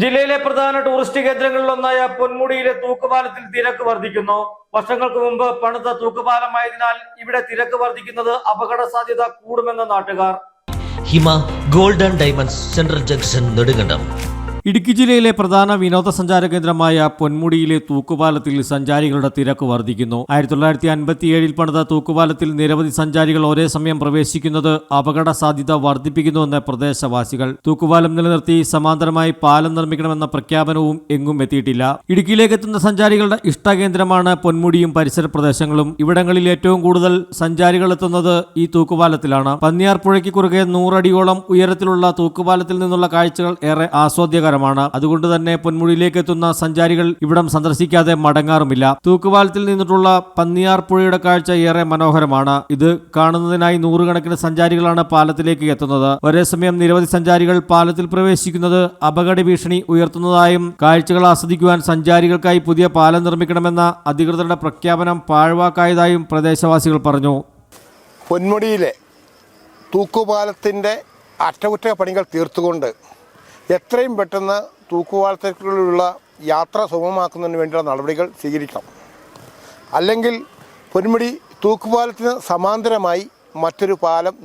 ജില്ലയിലെ പ്രധാന ടൂറിസ്റ്റ് കേന്ദ്രങ്ങളിലൊന്നായ പൊന്മുടിയിലെ തൂക്കുപാലത്തിൽ തിരക്ക് വർദ്ധിക്കുന്നു. വർഷങ്ങൾക്ക് മുമ്പ് പണിത തൂക്കുപാലമായതിനാൽ ഇവിടെ തിരക്ക് വർദ്ധിക്കുന്നത് അപകട സാധ്യത കൂടുമെന്ന് നാട്ടുകാർ. Hima gold and diamonds central junction Nedumkandam. Idukki ജില്ലയിലെ പ്രധാന വിനോദസഞ്ചാര കേന്ദ്രമായ പൊന്മുടിയിലെ തൂക്കുപാലത്തിൽ സഞ്ചാരികളുടെ തിരക്ക് വർദ്ധിക്കുന്നു. 1957 പണിത തൂക്കുപാലത്തിൽ നിരവധി സഞ്ചാരികൾ ഒരേ സമയം പ്രവേശിക്കുന്നത് അപകട സാധ്യത വർദ്ധിപ്പിക്കുന്നുവെന്ന് പ്രദേശവാസികൾ. തൂക്കുപാലം നിലനിർത്തി സമാന്തരമായി പാലം നിർമ്മിക്കണമെന്ന പ്രഖ്യാപനവും എങ്ങും എത്തിയിട്ടില്ല. ഇടുക്കിയിലേക്ക് എത്തുന്ന സഞ്ചാരികളുടെ ഇഷ്ടകേന്ദ്രമാണ് പൊന്മുടിയും പരിസര പ്രദേശങ്ങളും. ഇവിടങ്ങളിൽ ഏറ്റവും കൂടുതൽ സഞ്ചാരികൾ എത്തുന്നത് ഈ തൂക്കുപാലത്തിലാണ്. പന്നിയാർ പുഴയ്ക്ക് കുറുകെ 100 അടിയോളം ഉയരത്തിലുള്ള തൂക്കുപാലത്തിൽ നിന്നുള്ള കാഴ്ചകൾ ഏറെ ആസ്വാദ്യകരമാണ്. അതുകൊണ്ട് തന്നെ പൊന്മുടിയിലേക്ക് എത്തുന്ന സഞ്ചാരികൾ ഇവിടം സന്ദർശിക്കാതെ മടങ്ങാറുമില്ല. തൂക്കുപാലത്തിൽ നിന്നിട്ടുള്ള പന്നിയാർ പുഴയുടെ കാഴ്ച ഏറെ മനോഹരമാണ്. ഇത് കാണുന്നതിനായി നൂറുകണക്കിന് സഞ്ചാരികളാണ് പാലത്തിലേക്ക് എത്തുന്നത്. ഒരേ സമയം നിരവധി സഞ്ചാരികൾ പാലത്തിൽ പ്രവേശിക്കുന്നത് അപകട ഭീഷണി ഉയർത്തുന്നതായും കാഴ്ചകൾ ആസ്വദിക്കുവാൻ സഞ്ചാരികൾക്കായി പുതിയ പാലം നിർമ്മിക്കണമെന്ന അധികൃതരുടെ പ്രഖ്യാപനം പാഴ്വാക്കായതായും പ്രദേശവാസികൾ പറഞ്ഞു. പൊന്മുടിയിലെ തൂക്കുപാലത്തിൻ്റെ അറ്റകുറ്റപ്പണികൾ തീർത്തുകൊണ്ട് എത്രയും പെട്ടെന്ന് തൂക്കുപാലത്തിലുള്ള യാത്ര സുഗമമാക്കുന്നതിന് വേണ്ടിയുള്ള നടപടികൾ സ്വീകരിക്കണം. അല്ലെങ്കിൽ പൊന്മുടി തൂക്കുപാലത്തിന് സമാന്തരമായി മറ്റൊരു പാലം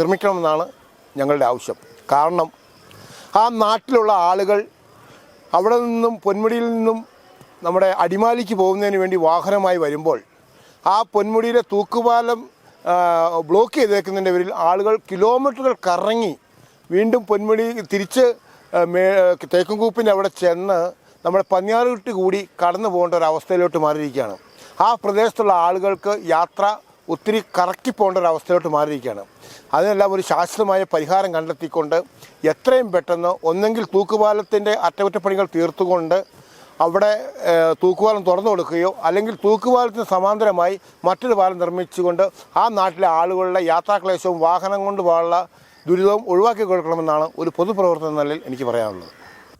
നിർമ്മിക്കണമെന്നാണ് ഞങ്ങളുടെ ആവശ്യം. കാരണം ആ നാട്ടിലുള്ള ആളുകൾ അവിടെ നിന്നും പൊന്മുടിയിൽ നിന്നും നമ്മുടെ അടിമാലിക്ക് പോകുന്നതിന് വേണ്ടി വാഹനമായി വരുമ്പോൾ ആ പൊന്മുടിയിലെ തൂക്കുപാലം ബ്ലോക്ക് ചെയ്തേക്കുന്നതിൻ്റെ പേരിൽ ആളുകൾ കിലോമീറ്ററുകൾ കറങ്ങി വീണ്ടും പൊന്മുടി തിരിച്ച് തേക്കുംകൂപ്പിൻ്റെ അവിടെ ചെന്ന് നമ്മുടെ പന്നിയാറുകുട്ടി കൂടി കടന്നു പോകേണ്ട ഒരു അവസ്ഥയിലോട്ട് മാറിയിരിക്കുകയാണ്. ആ പ്രദേശത്തുള്ള ആളുകൾക്ക് യാത്ര ഒത്തിരി കറക്കി പോകേണ്ട ഒരു അവസ്ഥയിലോട്ട് മാറിയിരിക്കുകയാണ്. അതിനെല്ലാം ഒരു ശാശ്വതമായ പരിഹാരം കണ്ടെത്തിക്കൊണ്ട് എത്രയും പെട്ടെന്ന് ഒന്നെങ്കിൽ തൂക്കുപാലത്തിൻ്റെ അറ്റകുറ്റപ്പണികൾ തീർത്തുകൊണ്ട് അവിടെ തൂക്കുപാലം തുറന്നു കൊടുക്കുകയോ അല്ലെങ്കിൽ തൂക്കുപാലത്തിന് സമാന്തരമായി മറ്റൊരു പാലം നിർമ്മിച്ചുകൊണ്ട് ആ നാട്ടിലെ ആളുകളുടെ യാത്രാക്ലേശവും വാഹനം കൊണ്ട് പോകാനുള്ള ദുരിതവും ഒഴിവാക്കി കൊടുക്കണമെന്നാണ് ഒരു പൊതുപ്രവർത്തന നിലയിൽ എനിക്ക് പറയാനുള്ളത്.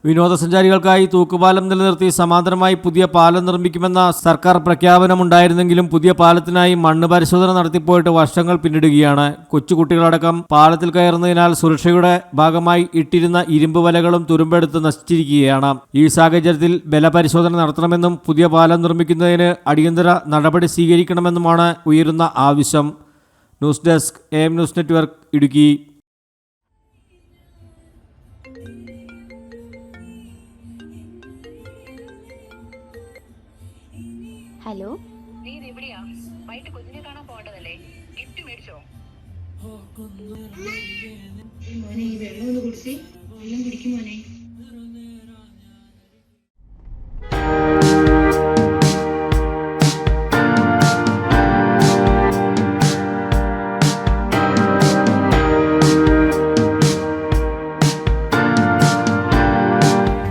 വിനോദസഞ്ചാരികൾക്കായി തൂക്കുപാലം നിലനിർത്തി സമാന്തരമായി പുതിയ പാലം നിർമ്മിക്കുമെന്ന സർക്കാർ പ്രഖ്യാപനമുണ്ടായിരുന്നെങ്കിലും പുതിയ പാലത്തിനായി മണ്ണ് പരിശോധന നടത്തിപ്പോയിട്ട് വർഷങ്ങൾ പിന്നിടുകയാണ്. കൊച്ചുകുട്ടികളടക്കം പാലത്തിൽ കയറുന്നതിനാൽ സുരക്ഷയുടെ ഭാഗമായി ഇട്ടിരുന്ന ഇരുമ്പ് വലകളും തുരുമ്പെടുത്ത് നശിച്ചിരിക്കുകയാണ്. ഈ സാഹചര്യത്തിൽ ബലപരിശോധന നടത്തണമെന്നും പുതിയ പാലം നിർമ്മിക്കുന്നതിന് അടിയന്തര നടപടി സ്വീകരിക്കണമെന്നുമാണ് ഉയരുന്ന ആവശ്യം. News desk AM news network Idukki. Hello, നീ എവിടെയാ? വൈകിട്ട് കുഞ്ഞിനെ കാണാൻ പോകേണ്ടതല്ലേ? ഗിഫ്റ്റ് മേടിച്ചോ? മോനെ, ഈ വെള്ളം ഒന്ന് കുടിച്ചേ. വെള്ളം കുടിക്കും മോനെ.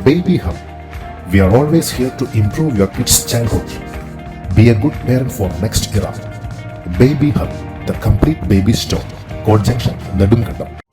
Baby Hub. We are always here to improve your kids' childhood. Be a good parent for next era. Baby Hub, the complete baby store. Court Junction, Nedumkandam.